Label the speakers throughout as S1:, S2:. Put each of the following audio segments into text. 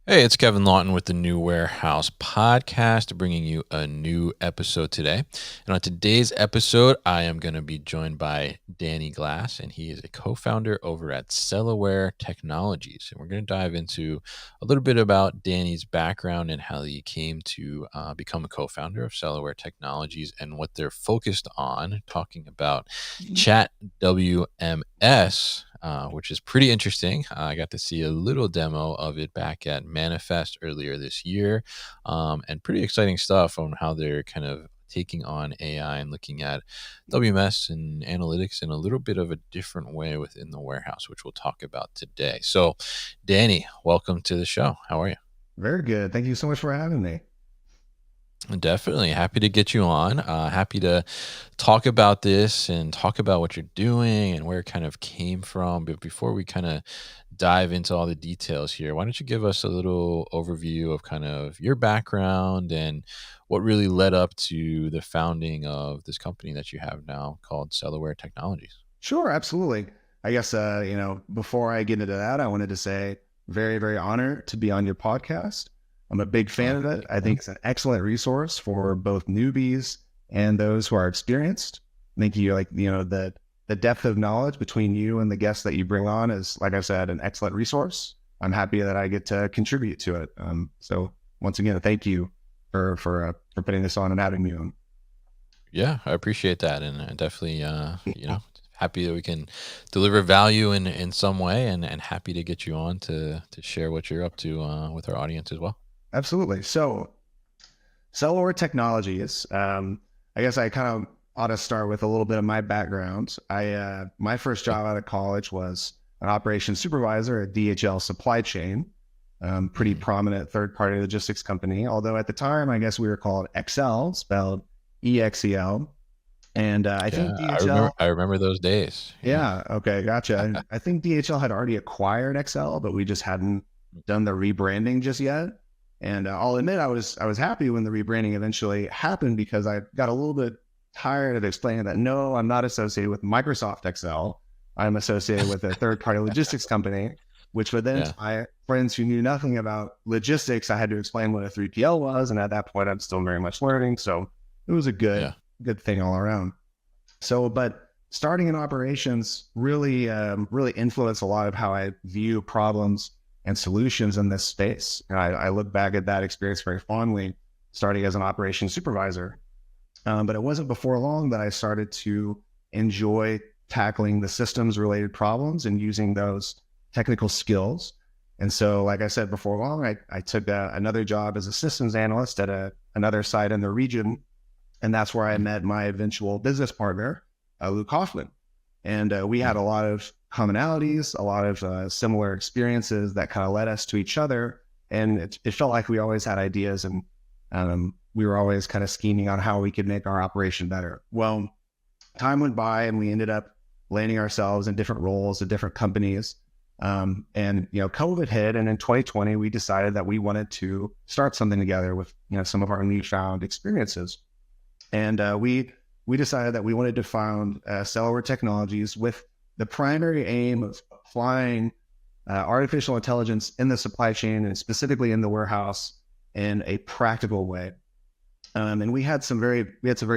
S1: Hey, it's Kevin Lawton with the New Warehouse Podcast, bringing you a new episode today. And on today's episode, I am going to be joined by Danny Glass, and he is a co founder over at Cellaware Technologies. And we're going to dive into a little bit about Danny's background and how he came to become a co founder of Cellaware Technologies and what they're focused on, talking about Chat WMS, which is pretty interesting. I got to see a little demo of it back at Manifest earlier this year, and pretty exciting stuff on how they're kind of taking on AI and looking at WMS and analytics in a little bit of a different way within the warehouse, which we'll talk about today. So, Danny, welcome to the show. How are you?
S2: Very good. Thank you so much for having me.
S1: Definitely happy to get you on. Happy to talk about this and talk about what you're doing and where it kind of came from. But before we kind of dive into all the details here, why don't you give us a little overview of kind of your background and what really led up to the founding of this company that you have now called Cellaware Technologies?
S2: Sure, absolutely. I guess before I get into that, I wanted to say very, very honored to be on your podcast. I'm a big fan of it. I think it's an excellent resource for both newbies and those who are experienced. I think the depth of knowledge between you and the guests that you bring on is, like I said, an excellent resource. I'm happy that I get to contribute to it. So once again, thank you for putting this on and having me on.
S1: Yeah, I appreciate that, and definitely, happy that we can deliver value in some way, and happy to get you on to share what you're up to with our audience as well.
S2: Absolutely. So, Cellaware Technologies. I guess I kind of ought to start with a little bit of my background. My first job out of college was an operations supervisor at DHL Supply Chain, pretty
S1: Mhm.
S2: prominent third-party logistics company. Although at the time, I guess we were called XL, spelled EXEL. And I
S1: Yeah,
S2: think
S1: I remember.
S2: DHL.
S1: I remember those days. Yeah.
S2: Yeah. Okay. Gotcha. And I think DHL had already acquired XL, but we just hadn't done the rebranding just yet. And I'll admit, I was happy when the rebranding eventually happened because I got a little bit tired of explaining that no, I'm not associated with Microsoft Excel. I'm associated with a third-party logistics company, which would then to
S1: Yeah.
S2: my friends who knew nothing about logistics, I had to explain what a 3PL was, and at that point, I'm still very much learning. So it was a
S1: Yeah.
S2: good thing all around. So, but starting in operations really influenced a lot of how I view problems and solutions in this space. And I look back at that experience very fondly, starting as an operations supervisor. But it wasn't before long that I started to enjoy tackling the systems related problems and using those technical skills. And so, like I said before long, I took another job as a systems analyst at another site in the region. And that's where I
S1: Mhm.
S2: met my eventual business partner, Luke Hoffman. And we had
S1: Mhm.
S2: a lot of commonalities, a lot of similar experiences that kind of led us to each other. And it felt like we always had ideas and we were always kind of scheming on how we could make our operation better. Well, time went by and we ended up landing ourselves in different roles at different companies. COVID hit, and in 2020, we decided that we wanted to start something together with some of our newfound experiences. And we decided that we wanted to found Cellaware Technologies with the primary aim of applying artificial intelligence in the supply chain and specifically in the warehouse in a practical way. And we had some very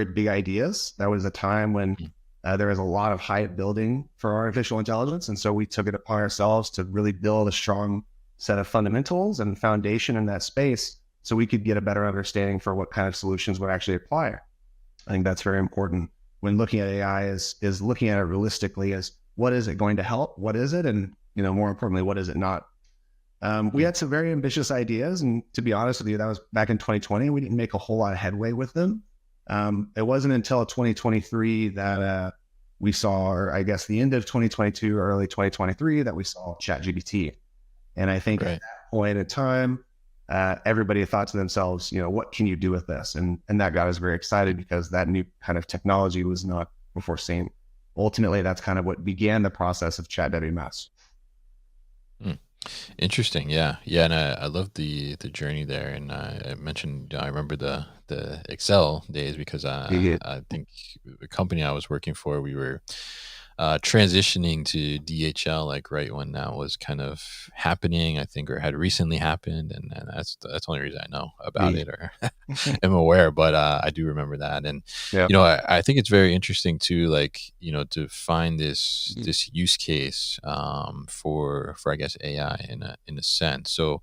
S2: big ideas. That was a time when
S1: Mhm.
S2: there was a lot of hype building for artificial intelligence, and so we took it upon ourselves to really build a strong set of fundamentals and foundation in that space, so we could get a better understanding for what kind of solutions would actually apply. I think that's very important when looking at AI is looking at it realistically as what is it going to help? What is it? And, more importantly, what is it not? We
S1: Mhm.
S2: had some very ambitious ideas. And to be honest with you, that was back in 2020. We didn't make a whole lot of headway with them. It wasn't until 2023 that we saw, or I guess the end of 2022, early 2023, that we saw ChatGPT. And I think at
S1: Right.
S2: that point in time, everybody thought to themselves, what can you do with this? And that got us very excited because that new kind of technology was not before seen. Ultimately, that's kind of what began the process of ChatWMS.
S1: Mm. Interesting. Yeah. Yeah. And I love the journey there. And I mentioned, I remember the Excel days because
S2: Yeah.
S1: I think the company I was working for, we were transitioning to DHL, like right when that was kind of happening, I think, or had recently happened, and that's the only reason I know about
S2: The
S1: it or am aware. But I do remember that, and
S2: yeah.
S1: I think it's very interesting to like to find this use case for I guess AI in a sense. So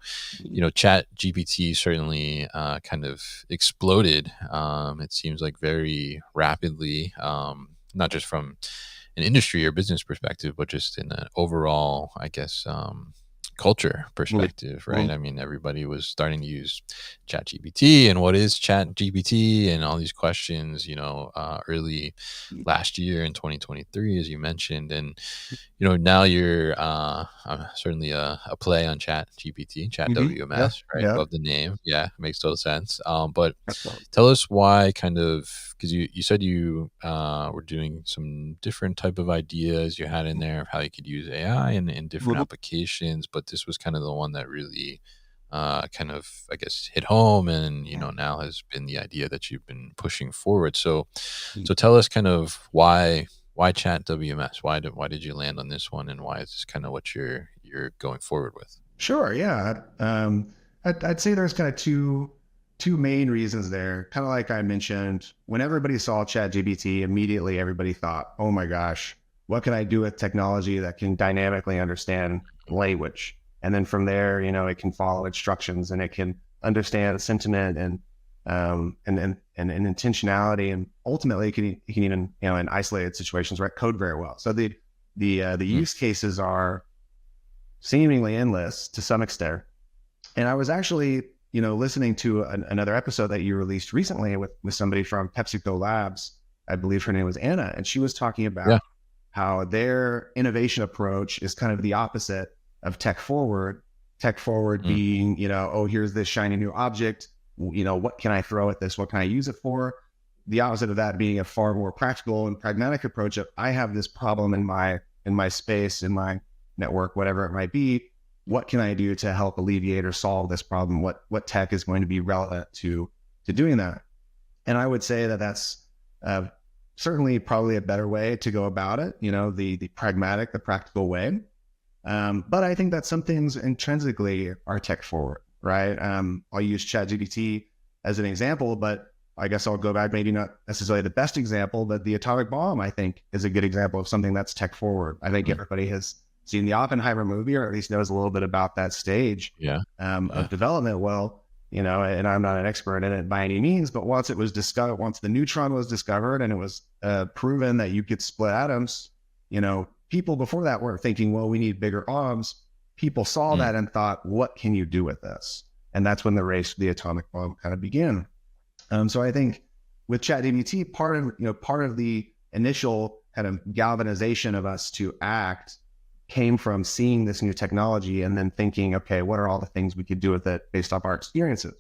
S1: Chat GPT certainly kind of exploded. It seems like very rapidly, not just from an industry or business perspective, but just in an overall, I guess, culture perspective, right? I mean, everybody was starting to use Chat GPT, and what is Chat GPT, and all these questions, early last year in 2023, as you mentioned, and now you're certainly a play on Chat GPT, Chat
S2: Yeah.
S1: WMS, right?
S2: Yeah.
S1: Love the name. Yeah, makes total sense. But tell us why, kind of, because you said you were doing some different type of ideas you had in there of how you could use AI in different applications, but this was kind of the one that really kind of, I guess, hit home, and now has been the idea that you've been pushing forward. So tell us kind of why Chat WMS? Why did you land on this one, and why is this kind of what you're going forward with?
S2: Sure. Yeah. I'd say there's kind of two main reasons there. Kind of like I mentioned, when everybody saw ChatGPT, immediately everybody thought, "Oh my gosh, what can I do with technology that can dynamically understand language?" And then from there, it can follow instructions and it can understand sentiment and intentionality, and ultimately it can even in isolated situations write code very well. So the use cases are seemingly endless to some extent. And I was actually, listening to another episode that you released recently with somebody from PepsiCo Labs. I believe her name was Anna, and she was talking about
S1: Yeah.
S2: how their innovation approach is kind of the opposite of tech forward. Tech forward
S1: Mm.
S2: being, oh, here's this shiny new object. What can I throw at this? What can I use it for? The opposite of that being a far more practical and pragmatic approach of, I have this problem in my space, in my network, whatever it might be. What can I do to help alleviate or solve this problem? What tech is going to be relevant to doing that? And I would say that that's certainly probably a better way to go about it. The pragmatic, the practical way. But I think that some things intrinsically are tech forward, right? I'll use ChatGPT as an example, but I guess I'll go back, maybe not necessarily the best example, but the atomic bomb, I think, is a good example of something that's tech forward. I think everybody has seen the Oppenheimer movie, or at least knows a little bit about that stage
S1: Yeah.
S2: of development. Well, and I'm not an expert in it by any means, but once it was discovered, once the neutron was discovered and it was proven that you could split atoms, people before that weren't thinking, well, we need bigger bombs. People saw that and thought, what can you do with this? And that's when the race for the atomic bomb kind of began. So I think with ChatGPT, part of the initial kind of galvanization of us to act came from seeing this new technology and then thinking, okay, what are all the things we could do with it based off our experiences?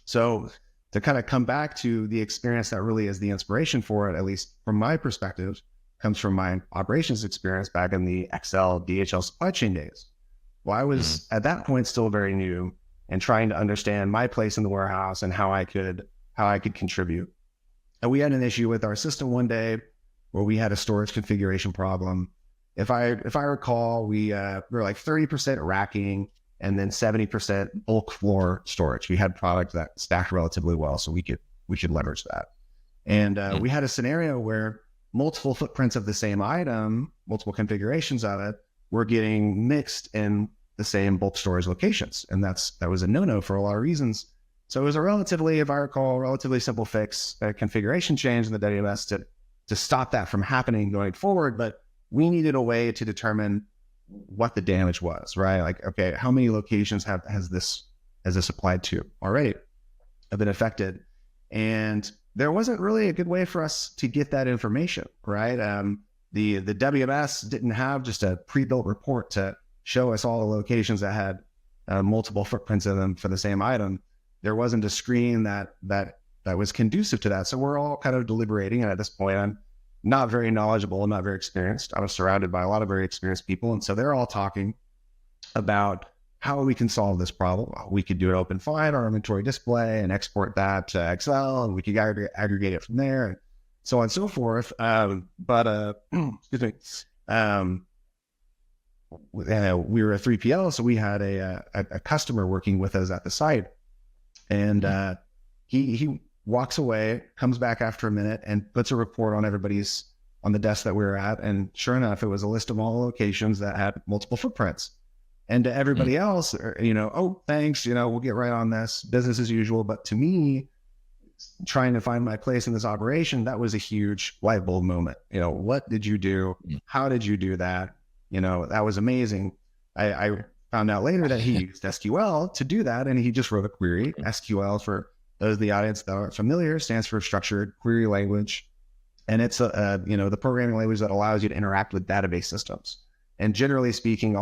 S2: So to kind of come back to the experience that really is the inspiration for it, at least from my perspective, comes from my operations experience back in the Excel DHL supply chain days. Well, I was at that point still very new and trying to understand my place in the warehouse and how I could contribute. And we had an issue with our system one day where we had a storage configuration problem. If I recall, we were like 30% racking and then 70% bulk floor storage. We had products that stacked relatively well, so we could leverage that. And we had a scenario where multiple footprints of the same item, multiple configurations of it, were getting mixed in the same bulk storage locations, and that was a no-no for a lot of reasons. So it was a relatively, if I recall, relatively simple fix, a configuration change in the WMS to stop that from happening going forward. But we needed a way to determine what the damage was, right? Like, okay, how many locations has this applied to already, have been affected? And there wasn't really a good way for us to get that information, right? The WMS didn't have just a pre-built report to show us all the locations that had multiple footprints in them for the same item. There wasn't a screen that was conducive to that. So we're all kind of deliberating. And at this point, I'm not very knowledgeable and not very experienced. I was surrounded by a lot of very experienced people. And so they're all talking about how we can solve this problem. We could do an open find our inventory display and export that to Excel, and we could aggregate it from there. so on and so forth. But excuse me. Um, we were a 3PL, so we had a customer working with us at the site, and
S1: Mm,
S2: he walks away, comes back after a minute, and puts a report on everybody's on the desk that we were at. And sure enough, it was a list of all the locations that had multiple footprints. And to
S1: mm,
S2: everybody else, oh, thanks, we'll get right on this, business as usual. But to me, trying to find my place in this operation, that was a huge light bulb moment. What did you do?
S1: mm.
S2: How did you do that? That was amazing. I found out later that he used SQL to do that, and he just wrote a query. SQL, for those of the audience that aren't familiar, stands for Structured Query Language, and it's the programming language that allows you to interact with database systems. And generally speaking,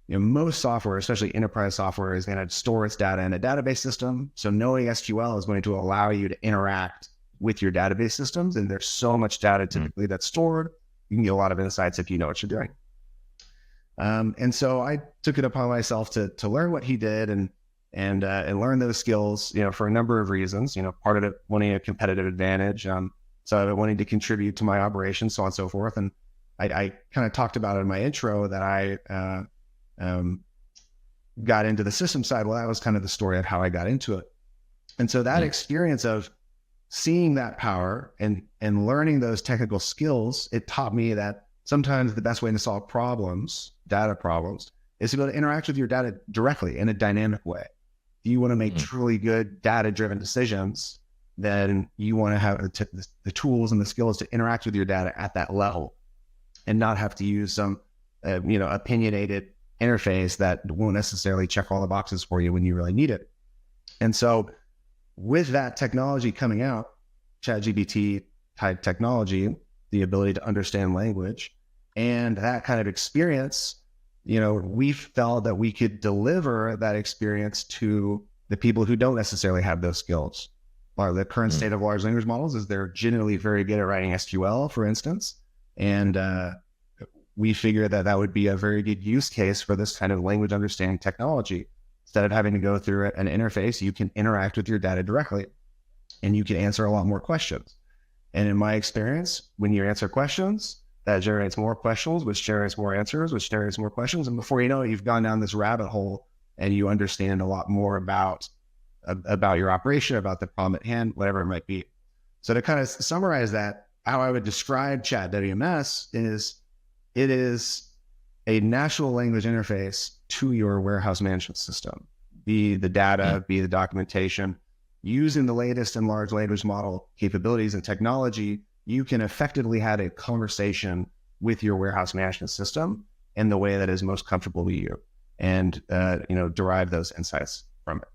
S2: most software, especially enterprise software, is going to store its data in a database system. So knowing SQL is going to allow you to interact with your database systems. And there's so much data typically that's stored. You can get a lot of insights if you know what you're doing. And so I took it upon myself to learn what he did and learn those skills, for a number of reasons. Part of it wanting a competitive advantage. So I wanted to contribute to my operation, so on and so forth. And I kind of talked about it in my intro that I got into the system side. Well, that was kind of the story of how I got into it. And so that
S1: Mm,
S2: experience of seeing that power and learning those technical skills, it taught me that sometimes the best way to solve problems, data problems, is to be able to interact with your data directly in a dynamic way. If you want to make
S1: mm,
S2: truly good data-driven decisions, then you want to have the tools and the skills to interact with your data at that level and not have to use some, opinionated interface that won't necessarily check all the boxes for you when you really need it. And so with that technology coming out, ChatGPT type technology, the ability to understand language and that kind of experience, we felt that we could deliver that experience to the people who don't necessarily have those skills. The current
S1: mm,
S2: state of large language models is they're generally very good at writing SQL, for instance. And we figured that would be a very good use case for this kind of language understanding technology. Instead of having to go through an interface, you can interact with your data directly and you can answer a lot more questions. And in my experience, when you answer questions, that generates more questions, which generates more answers, which generates more questions. And before you know it, you've gone down this rabbit hole and you understand a lot more about your operation, about the problem at hand, whatever it might be. So to kind of summarize that, how I would describe ChatWMS is it is a natural language interface to your warehouse management system, be the
S1: mm,
S2: data, be the documentation. Using the latest in large language model capabilities and technology, you can effectively have a conversation with your warehouse management system in the way that is most comfortable to you and derive those insights from it.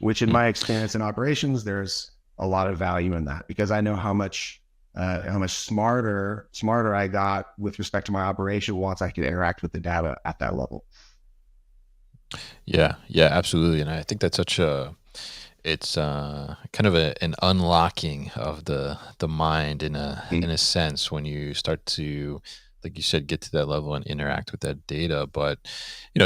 S2: Which in
S1: mm.
S2: my experience in operations, there's a lot of value in that because I know how much smarter I got with respect to my operation once I could interact with the data at that level.
S1: Yeah, yeah, absolutely. And I think that's such a it's kind of an unlocking of the mind in
S2: Mm.
S1: a sense when you start to, like you said, get to that level and interact with that data. But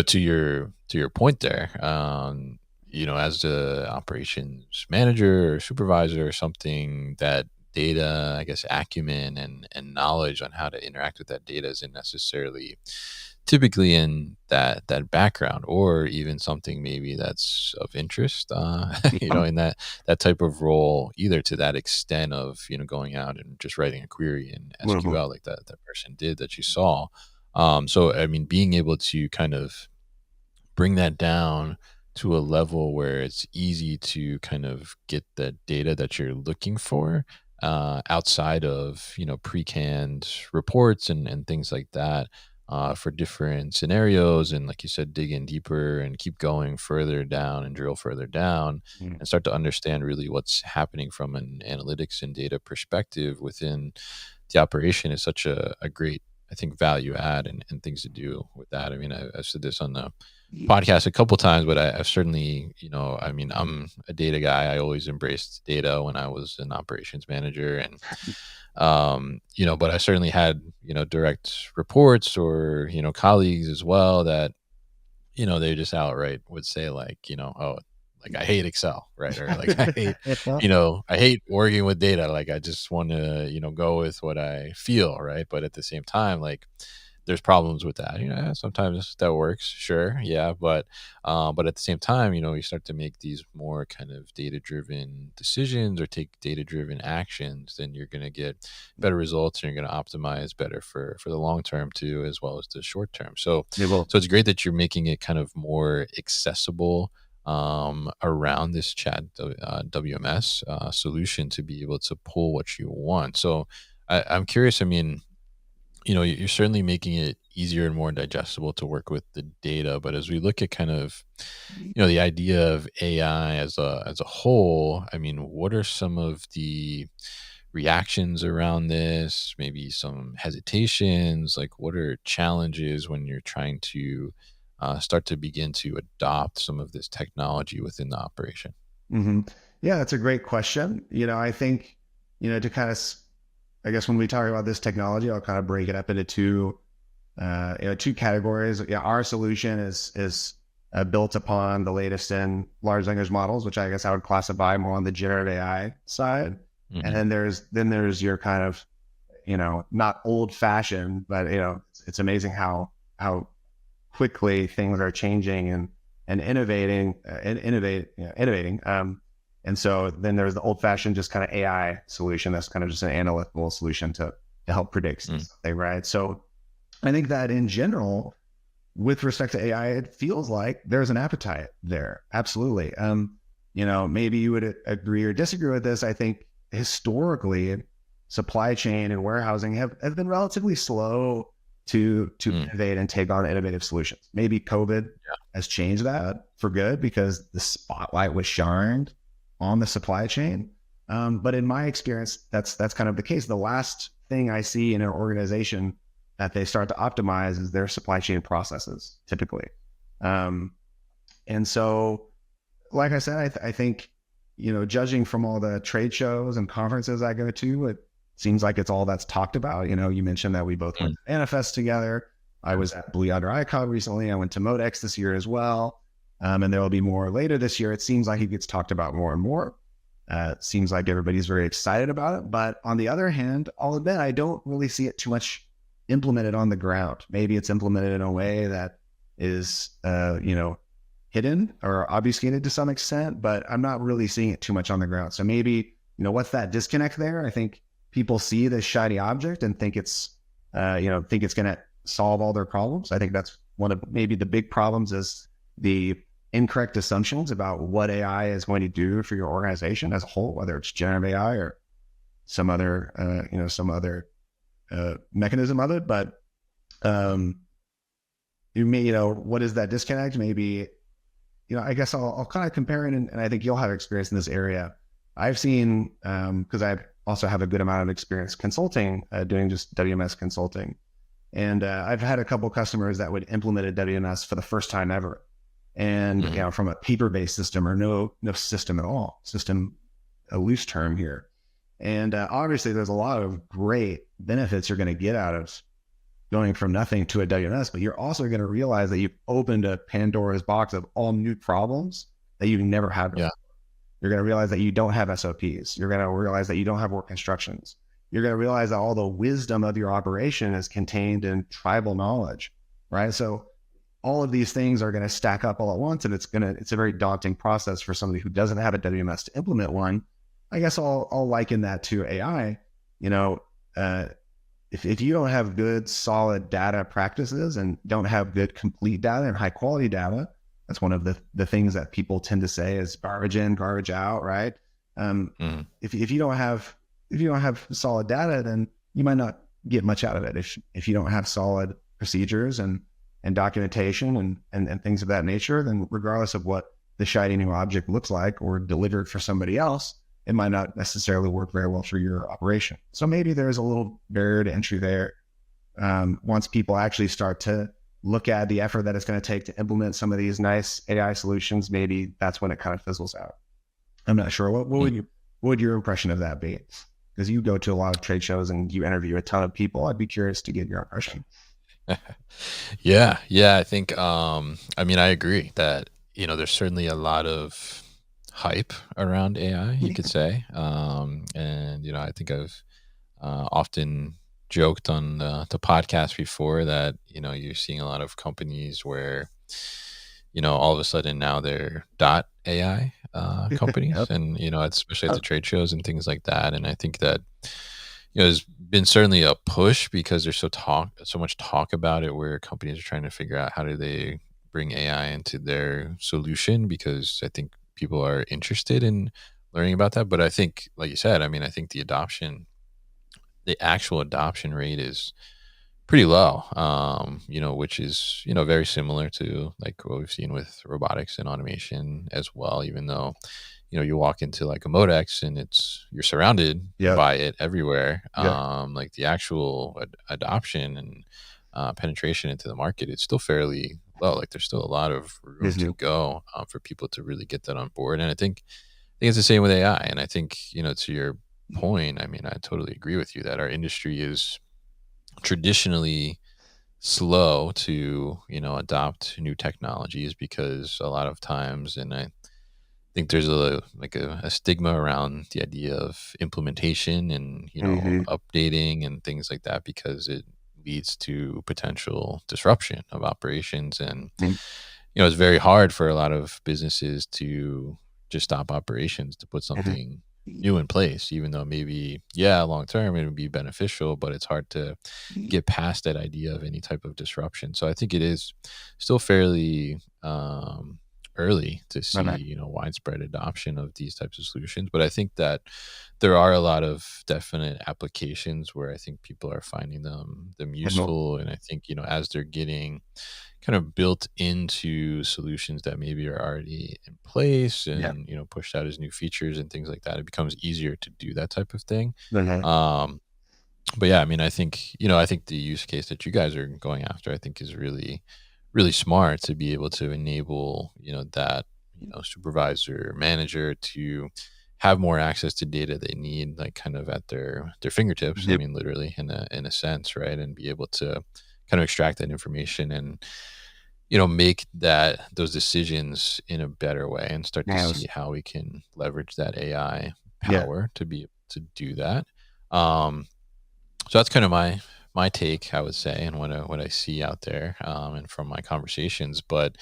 S1: to your point there, as the operations manager or supervisor or something, that data, I guess, acumen and knowledge on how to interact with that data isn't necessarily typically in that background, or even something maybe that's of interest,
S2: Yeah.
S1: in that type of role, either to that extent of going out and just writing a query in
S2: Mhm.
S1: SQL like that person did that you saw. So I mean, being able to kind of bring that down to a level where it's easy to kind of get the data that you're looking for, outside of pre-canned reports and things like that, for different scenarios, and like you said, dig in deeper and keep going further down and drill further down
S2: Mm.
S1: and start to understand really what's happening from an analytics and data perspective within the operation is such a great, I think, value add and things to do with that. I mean, I've said this on the podcast a couple times, but I've certainly, I mean, I'm a data guy. I always embraced data when I was an operations manager, and but I certainly had direct reports or colleagues as well that they just outright would say, like, oh, like I hate Excel, right? Or like I hate, I hate working with data. Like I just want to, go with what I feel, right? But at the same time, like there's problems with that. Sometimes that works, sure, yeah, but at the same time, you start to make these more kind of data-driven decisions or take data-driven actions, then you're going to get better results, and you're going to optimize better for the long term too, as well as the short term. So,
S2: It will.
S1: so it's great that you're making it kind of more accessible around this chat WMS solution to be able to pull what you want. So, I'm curious. I mean, you're certainly making it easier and more digestible to work with the data. But as we look at kind of, the idea of AI as a whole, I mean, what are some of the reactions around this? Maybe some hesitations. Like, what are challenges when you're trying to start to begin to adopt some of this technology within the operation?
S2: hmm Yeah, that's a great question. I think, to kind of, I guess when we talk about this technology, I'll kind of break it up into two categories. Yeah, our solution is built upon the latest in large language models, which I guess I would classify more on the generative AI side. And
S1: Hmm.
S2: then there's your kind of, not old fashioned, but it's amazing how quickly things are changing and innovating and innovating. And so then there's the old fashioned just kind of AI solution that's kind of just an analytical solution to help predict
S1: Mm.
S2: something, right? So I think that in general, with respect to AI, it feels like there's an appetite there. Absolutely. Maybe you would agree or disagree with this. I think historically, supply chain and warehousing have been relatively slow to
S1: Mm.
S2: innovate and take on innovative solutions. Maybe COVID has changed that for good because the spotlight was shined on the supply chain. But in my experience, that's kind of the case. The last thing I see in an organization that they start to optimize is their supply chain processes, typically. Um, and so, like I said, I think, judging from all the trade shows and conferences I go to, it seems like it's all that's talked about. You mentioned that we both went
S1: Mm.
S2: to Manifest together. I was at Blue Yonder ICOG recently. I went to Modex this year as well. And there will be more later this year. It seems like it gets talked about more and more. It seems like everybody's very excited about it. But on the other hand, I'll admit I don't really see it too much implemented on the ground. Maybe it's implemented in a way that is, hidden or obfuscated to some extent, but I'm not really seeing it too much on the ground. So maybe, what's that disconnect there? I think people see this shiny object and think think it's going to solve all their problems. I think that's one of maybe the big problems is the incorrect assumptions about what AI is going to do for your organization as a whole, whether it's generative AI or some other, mechanism of it. But what is that disconnect? Maybe, I guess I'll kind of compare it, and I think you'll have experience in this area. I've seen, because I also have a good amount of experience consulting, doing just WMS consulting. And I've had a couple customers that would implement a WMS for the first time ever. And,
S1: Mhm.
S2: from a paper-based system or no system at all, system, a loose term here. And obviously there's a lot of great benefits you're going to get out of going from nothing to a WMS, but you're also going to realize that you've opened a Pandora's box of all new problems that you've never had before.
S1: Yeah.
S2: You're going to realize that you don't have SOPs. You're going to realize that you don't have work instructions. You're going to realize that all the wisdom of your operation is contained in tribal knowledge, right? So all of these things are going to stack up all at once, and it's a very daunting process for somebody who doesn't have a WMS to implement one. I guess I'll liken that to AI. If you don't have good, solid data practices and don't have good, complete data and high quality data, that's one of the things that people tend to say is garbage in, garbage out, right?
S1: Mhm.
S2: If you don't have solid data, then you might not get much out of it. If you don't have solid procedures and documentation and things of that nature, then regardless of what the shiny new object looks like or delivered for somebody else, it might not necessarily work very well for your operation. So maybe there's a little barrier to entry there. Once people actually start to look at the effort that it's going to take to implement some of these nice AI solutions, maybe that's when it kind of fizzles out. I'm not sure. What would your impression of that be? Because you go to a lot of trade shows and you interview a ton of people. I'd be curious to get your impression.
S1: Yeah, yeah, I think I mean I agree that there's certainly a lot of hype around AI, you could say. And I think I've often joked on the podcast before that you're seeing a lot of companies where all of a sudden now they're dot AI companies,
S2: Yep.
S1: and especially at
S2: Uh,
S1: the trade shows and things like that. And I think that there's been certainly a push because there's so much talk about it, where companies are trying to figure out how do they bring AI into their solution, because I think people are interested in learning about that. But I think, like you said, I mean, I think the actual adoption rate is pretty low, which is, very similar to like what we've seen with robotics and automation as well, even though, you walk into like a Modex and you're surrounded
S2: yep.
S1: by it everywhere.
S2: Yeah.
S1: Like the actual adoption and penetration into the market is still fairly low. Like there's still a lot of room
S2: Is
S1: to
S2: new.
S1: go for people to really get that on board. And I think it's the same with AI. And I think, to your point, I mean, I totally agree with you that our industry is traditionally slow to adopt new technologies, because a lot of times, and I think there's a stigma around the idea of implementation and
S2: Mm-hmm.
S1: updating and things like that, because it leads to potential disruption of operations. And it's very hard for a lot of businesses to just stop operations to put something new in place, even though maybe, yeah, long term it would be beneficial, but it's hard to get past that idea of any type of disruption. So I think it is still fairly early to see,
S2: Mm-hmm.
S1: widespread adoption of these types of solutions. But I think that there are a lot of definite applications where I think people are finding them useful. And I think, as they're getting kind of built into solutions that maybe are already in place
S2: Yeah.
S1: and pushed out as new features and things like that, it becomes easier to do that type of thing.
S2: Mm-hmm.
S1: um but yeah, I mean, I think the use case that you guys are going after, I think, is really, really smart, to be able to enable, that, supervisor, manager to have more access to data they need, like kind of at their fingertips. I
S2: Yep.
S1: mean, literally in a sense, right? And be able to kind of extract that information and, make those decisions in a better way, and start to see
S2: Yes.
S1: how we can leverage that AI
S2: Yeah.
S1: power to be able to do that. Um, so that's kind of my take, I would say, and what I see out there, and from my conversations. But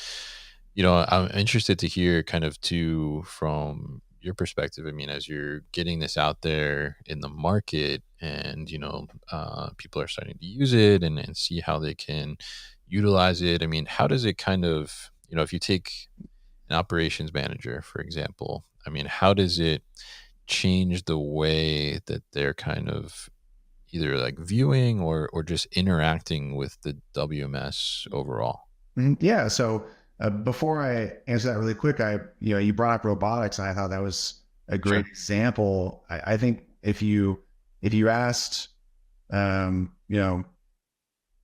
S1: I'm interested to hear kind of too from your perspective. I mean, as you're getting this out there in the market, and people are starting to use it and see how they can utilize it. I mean, how does it kind of, if you take an operations manager, for example, I mean, how does it change the way that they're kind of either like viewing or just interacting with the WMS overall?
S2: Yeah. So before I answer that really quick, you brought up robotics, and I thought that was a great
S1: Sure.
S2: example. I think if you asked, um, you know,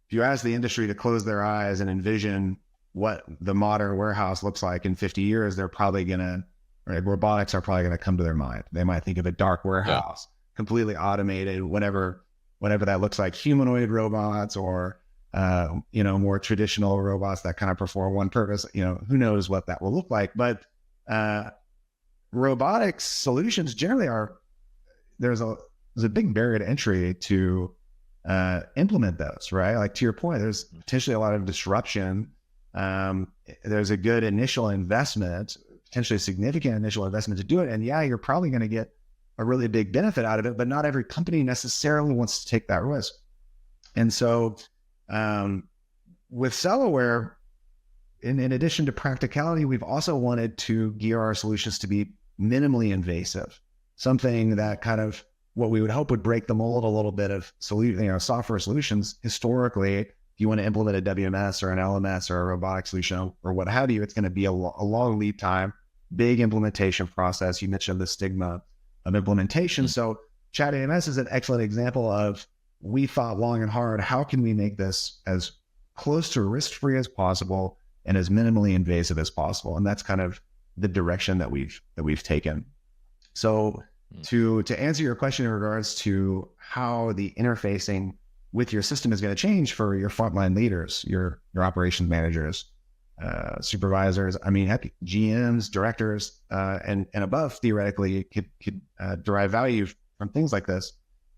S2: if you ask the industry to close their eyes and envision what the modern warehouse looks like in 50 years, they're probably gonna, right, robotics are probably gonna come to their mind. They might think of a dark
S1: Yeah.
S2: warehouse, completely automated, whatever that looks like, humanoid robots or more traditional robots that kind of perform one purpose. Who knows what that will look like. But uh, robotics solutions generally are there's a big barrier to entry to implement those, right? Like to your point, there's potentially a lot of disruption. There's a good initial investment, potentially a significant initial investment to do it. And yeah, you're probably going to get a really big benefit out of it, but not every company necessarily wants to take that risk. And so um, with Cellaware, in addition to practicality, we've also wanted to gear our solutions to be minimally invasive, something that kind of what we would hope would break the mold a little bit of software solutions. Historically, if you want to implement a WMS or an LMS or a robotic solution or what have you, it's going to be a long lead time, big implementation process. You mentioned the stigma of implementation.
S1: Mhm.
S2: So ChatWMS is an excellent example of, we thought long and hard, how can we make this as close to risk-free as possible and as minimally invasive as possible? And that's kind of the direction that we've taken. So
S1: Mm.
S2: to answer your question in regards to how the interfacing with your system is going to change for your frontline leaders, your operations managers, supervisors. I mean, heck, GMs, directors, and above theoretically could derive value from things like this.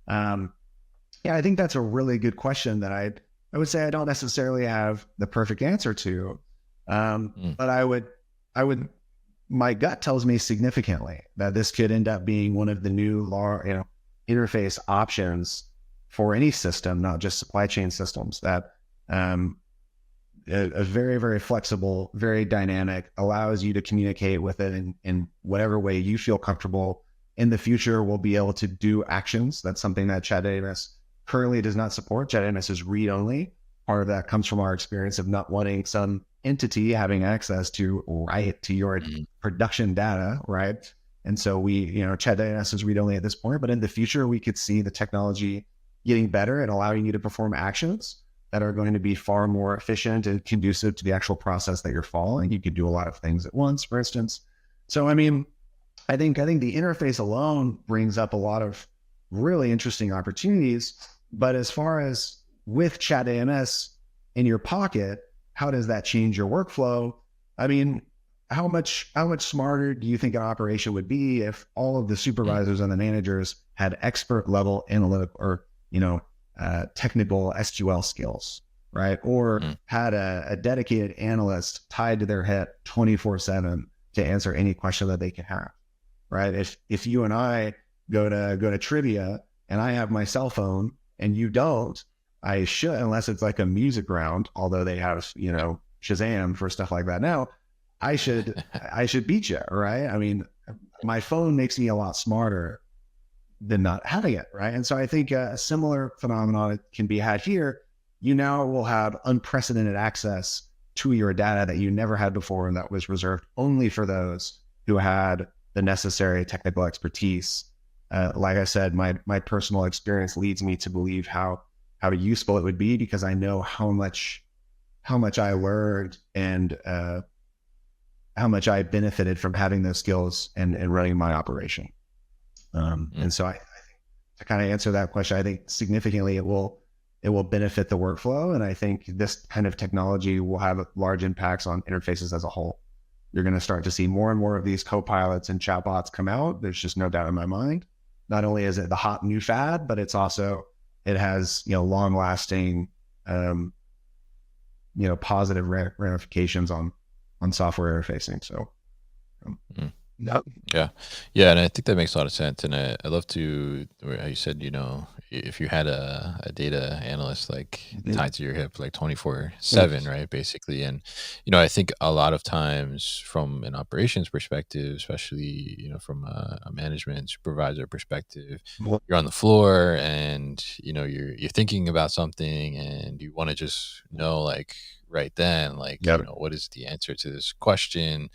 S2: Yeah, I think that's a really good question that I would say I don't necessarily have the perfect answer to,
S1: Mm,
S2: but I would my gut tells me significantly that this could end up being one of the new interface options for any system, not just supply chain systems. That um, a very, very flexible, very dynamic, allows you to communicate with it in whatever way you feel comfortable. In the future, we'll be able to do actions. That's something that ChatWMS currently does not support. ChatWMS is read only. Part of that comes from our experience of not wanting some entity having access to write to your
S1: mm,
S2: production data, right? And so ChatWMS is read only at this point, but in the future, we could see the technology getting better and allowing you to perform actions that are going to be far more efficient and conducive to the actual process that you're following. You could do a lot of things at once, for instance. So, I mean, I think the interface alone brings up a lot of really interesting opportunities. But as far as with ChatAMS in your pocket, how does that change your workflow? I mean, how much smarter do you think an operation would be if all of the
S1: mm,
S2: supervisors and the managers had expert level analytic or technical SQL skills, right? Or
S1: mm,
S2: had a dedicated analyst tied to their head 24/7 to answer any question that they can have, right? If you and I go to trivia and I have my cell phone and you don't, I should, unless it's like a music round, although they have, Shazam for stuff like that now, I should beat you, right? I mean, my phone makes me a lot smarter than not having it, right? And so I think a similar phenomenon can be had here. You now will have unprecedented access to your data that you never had before, and that was reserved only for those who had the necessary technical expertise. Like I said, my personal experience leads me to believe how useful it would be, because I know how much I learned and how much I benefited from having those skills and running my operation.
S1: mm,
S2: And so to kind of answer that question, I think significantly it will benefit the workflow. And I think this kind of technology will have large impacts on interfaces as a whole. You're going to start to see more and more of these co-pilots and chatbots come out. There's just no doubt in my mind. Not only is it the hot new fad, but it has, long lasting, positive ramifications on software interfacing. So,
S1: mm.
S2: no,
S1: Yeah. Yeah. And I think that makes a lot of sense. And I love to, how you said, if you had a data analyst like tied to your hip, like 24/7, right? Basically. And, I think a lot of times from an operations perspective, especially, from a management supervisor perspective, you're on the floor and, you're thinking about something and you want to just know, like, right then, like,
S2: yeah,
S1: what is the answer to this question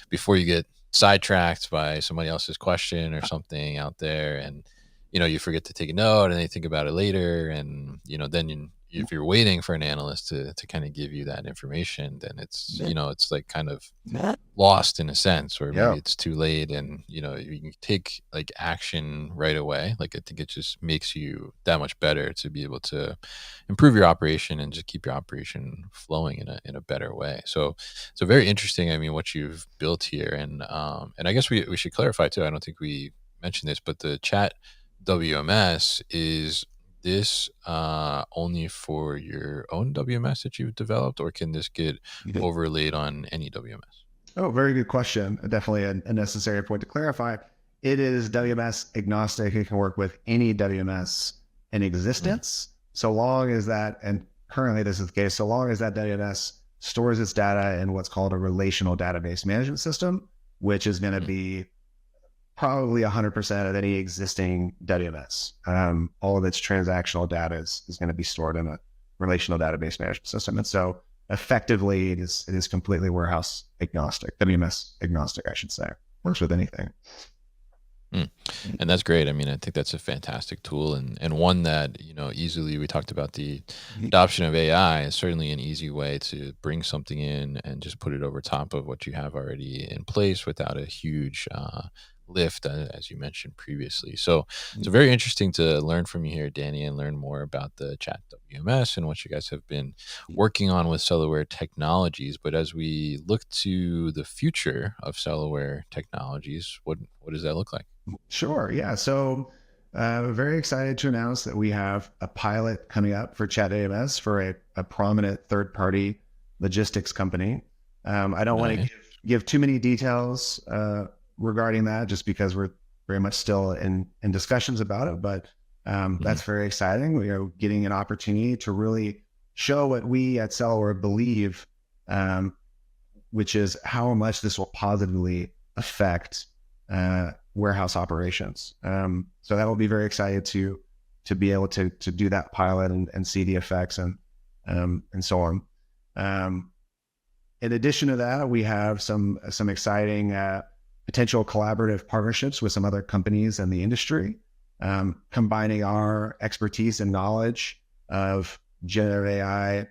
S1: before you get sidetracked by somebody else's question or something out there, and you forget to take a note and then you think about it later, and then if you're waiting for an analyst to kind of give you that information, then it's like kind of lost in a sense, or
S2: yeah,
S1: maybe it's too late, and you can take like action right away. Like, I think it just makes you that much better to be able to improve your operation and just keep your operation flowing in a better way. So very interesting. I mean, what you've built here, and I guess we should clarify too. I don't think we mentioned this, but the chat WMS, is this only for your own WMS that you've developed, or can this get overlaid on any WMS?
S2: Oh, very good question. Definitely a necessary point to clarify. It is WMS agnostic. It can work with any WMS in
S1: Mm,
S2: existence, so long as that, and currently this is the case, so long as that WMS stores its data in what's called a relational database management system, which is going to
S1: mm,
S2: be probably 100% of any existing WMS. All of its transactional data is going to be stored in a relational database management system. And so effectively it is completely warehouse agnostic, WMS agnostic, I should say. Works with anything.
S1: mm. And that's great. I mean, I think that's a fantastic tool, and one that, easily, we talked about the adoption of AI is certainly an easy way to bring something in and just put it over top of what you have already in place without a huge lift, as you mentioned previously. So it's very interesting to learn from you here, Danny, and learn more about the Chat WMS and what you guys have been working on with Cellaware Technologies. But as we look to the future of Cellaware Technologies, what does that look like?
S2: Sure. Yeah. So, very excited to announce that we have a pilot coming up for ChatWMS for a prominent third party logistics company. I don't want to
S1: Nice.
S2: give too many details regarding that just because we're very much still in discussions about it. But
S1: Mhm.
S2: that's very exciting. We are getting an opportunity to really show what we at Cellaware believe, um, which is how much this will positively affect warehouse operations. So that will be very excited to be able to do that pilot and see the effects and so on. Um, in addition to that, we have some exciting potential collaborative partnerships with some other companies in the industry, combining our expertise and knowledge of generative AI,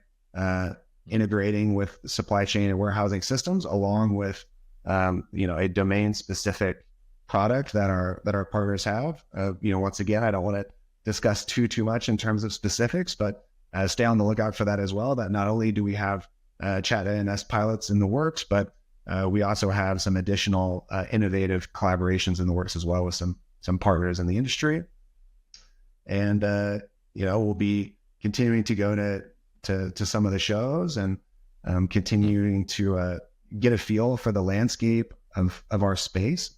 S2: integrating with supply chain and warehousing systems, along with a domain specific product that our partners have. Once again, I don't want to discuss too much in terms of specifics, but stay on the lookout for that as well. That not only do we have ChatWMS pilots in the works, but we also have some additional innovative collaborations in the works as well with some partners in the industry. And we'll be continuing to go to some of the shows and continuing to get a feel for the landscape of our space,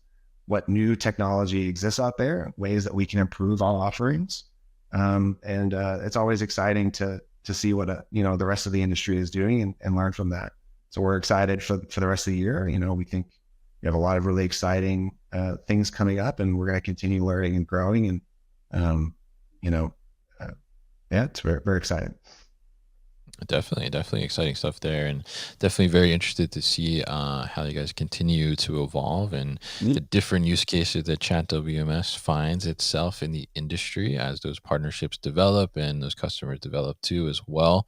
S2: what new technology exists out there, ways that we can improve our offerings. And it's always exciting to see what the rest of the industry is doing and learn from that. So we're excited for the rest of the year. We think we have a lot of really exciting things coming up, and we're going to continue learning and growing. And um, you know, uh, yeah, it's very exciting.
S1: Definitely exciting stuff there, and definitely very interested to see how you guys continue to evolve and the different use cases that Chat WMS finds itself in the industry as those partnerships develop and those customers develop too as well.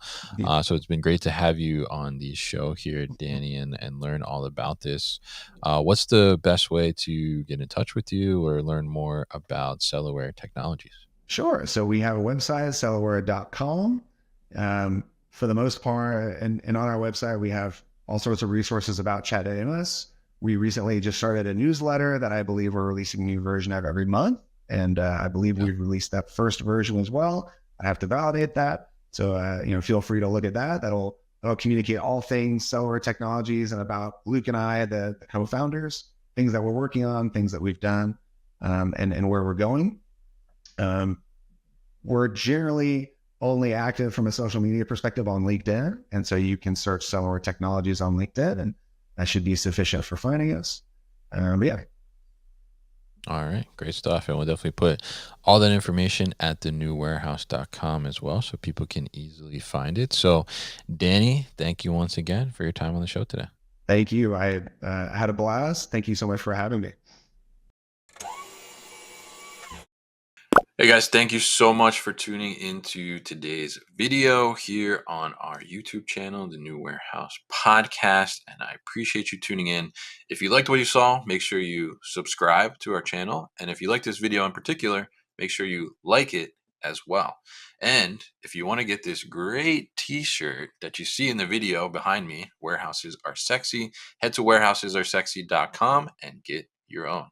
S1: So it's been great to have you on the show here, Danny, and learn all about this. What's the best way to get in touch with you or learn more about Cellaware Technologies?
S2: Sure. So we have a website, cellaware.com. For the most part, and on our website, we have all sorts of resources about ChatWMS. We recently just started a newsletter that I believe we're releasing a new version of every month. And I believe
S1: Yeah.
S2: we've released that first version as well. I have to validate that. So, feel free to look at that. That'll communicate all things Cellaware Technologies and about Luke and I, the co-founders, things that we're working on, things that we've done, and where we're going. Um, we're generally only active from a social media perspective on LinkedIn. And so you can search Cellaware Technologies on LinkedIn, and that should be sufficient for finding us. Yeah.
S1: All right, great stuff. And we'll definitely put all that information at thenewwarehouse.com as well so people can easily find it. So, Danny, thank you once again for your time on the show today.
S2: Thank you. I had a blast. Thank you so much for having me.
S1: Hey guys, thank you so much for tuning into today's video here on our YouTube channel, The New Warehouse Podcast, and I appreciate you tuning in. If you liked what you saw, make sure you subscribe to our channel, and if you like this video in particular, make sure you like it as well. And if you want to get this great t-shirt that you see in the video behind me, Warehouses Are Sexy, head to warehousesAreSexy.com and get your own.